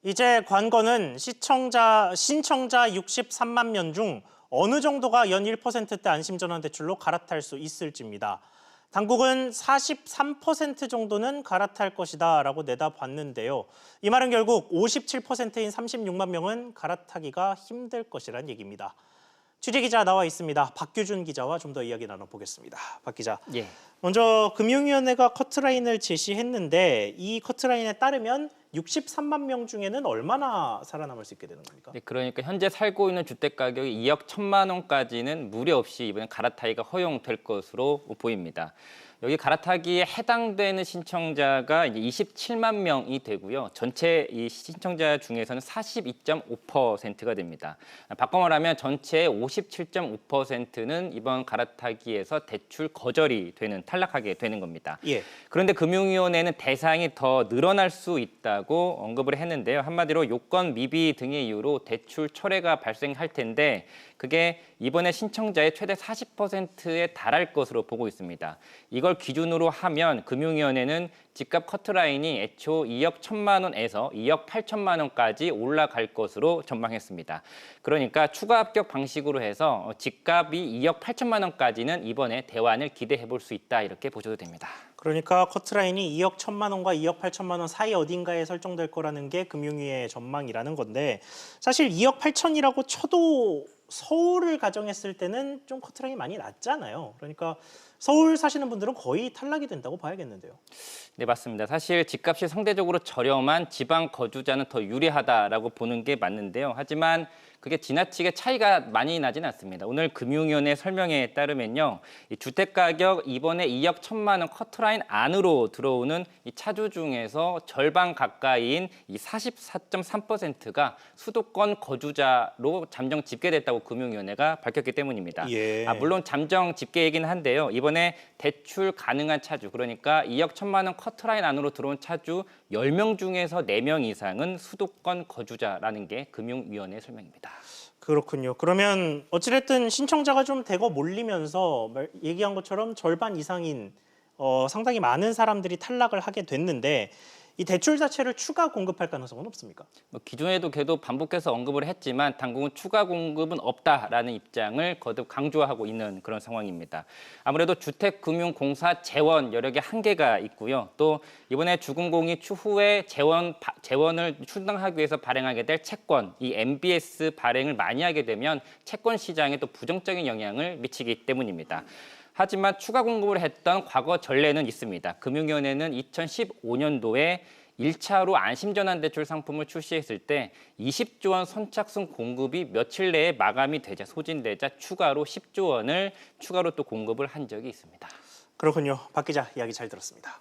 이제 관건은 신청자 63만 명 중 어느 정도가 연 1%대 안심전환대출로 갈아탈 수 있을지입니다. 당국은 43% 정도는 갈아탈 것이다라고 내다봤는데요. 이 말은 결국 57%인 36만 명은 갈아타기가 힘들 것이란 얘기입니다. 취재기자 나와 있습니다. 박규준 기자와 좀 더 이야기 나눠보겠습니다. 박 기자. 예. 먼저 금융위원회가 커트라인을 제시했는데 이 커트라인에 따르면 63만 명 중에는 얼마나 살아남을 수 있게 되는 겁니까? 네, 그러니까 현재 살고 있는 주택 가격이 2억 1천만 원까지는 무리 없이 이번에 갈아타기가 허용될 것으로 보입니다. 여기 갈아타기에 해당되는 신청자가 이제 27만 명이 되고요. 전체 이 신청자 중에서는 42.5%가 됩니다. 바꿔 말하면 전체의 57.5%는 이번 갈아타기에서 대출 거절이 되는 탈락하게 되는 겁니다. 예. 그런데 금융위원회는 대상이 더 늘어날 수 있다고 언급을 했는데요. 한마디로 요건 미비 등의 이유로 대출 철회가 발생할 텐데 그게 이번에 신청자의 최대 40%에 달할 것으로 보고 있습니다. 이걸 기준으로 하면 금융위원회는 집값 커트라인이 애초 2억 1천만 원에서 2억 8천만 원까지 올라갈 것으로 전망했습니다. 그러니까 추가 합격 방식으로 해서 집값이 2억 8천만 원까지는 이번에 대환을 기대해 볼 수 있다 이렇게 보셔도 됩니다. 그러니까 커트라인이 2억 1천만 원과 2억 8천만 원 사이 어딘가에 설정될 거라는 게 금융위의 전망이라는 건데 사실 2억 8천이라고 쳐도 서울을 가정했을 때는 좀 커트라인이 많이 낮잖아요. 그러니까 서울 사시는 분들은 거의 탈락이 된다고 봐야겠는데요. 네, 맞습니다. 사실 집값이 상대적으로 저렴한 지방 거주자는 더 유리하다라고 보는 게 맞는데요. 하지만 그게 지나치게 차이가 많이 나진 않습니다. 오늘 금융위원회 설명에 따르면요. 이 주택가격 이번에 2억 1천만 원 커트라인 안으로 들어오는 이 차주 중에서 절반 가까이인 이 44.3%가 수도권 거주자로 잠정 집계됐다고 금융위원회가 밝혔기 때문입니다. 예. 물론 잠정 집계이긴 한데요. 이번에 대출 가능한 차주, 그러니까 2억 1천만 원 커트라인 안으로 들어온 차주 10명 중에서 4명 이상은 수도권 거주자라는 게 금융위원회 설명입니다. 그렇군요. 그러면 어찌됐든 신청자가 좀 대거 몰리면서 얘기한 것처럼 절반 이상인 상당히 많은 사람들이 탈락을 하게 됐는데 이 대출 자체를 추가 공급할 가능성은 없습니까? 기존에도 계속 반복해서 언급을 했지만 당국은 추가 공급은 없다라는 입장을 거듭 강조하고 있는 그런 상황입니다. 아무래도 주택금융공사 재원 여력에 한계가 있고요. 또 이번에 주금공이 추후에 재원을 충당하기 위해서 발행하게 될 채권, 이 MBS 발행을 많이 하게 되면 채권 시장에 또 부정적인 영향을 미치기 때문입니다. 하지만 추가 공급을 했던 과거 전례는 있습니다. 금융위원회는 2015년도에 1차로 안심전환대출 상품을 출시했을 때 20조 원 선착순 공급이 며칠 내에 마감이 되자 소진되자 추가로 10조 원을 추가로 또 공급을 한 적이 있습니다. 그렇군요. 박 기자 이야기 잘 들었습니다.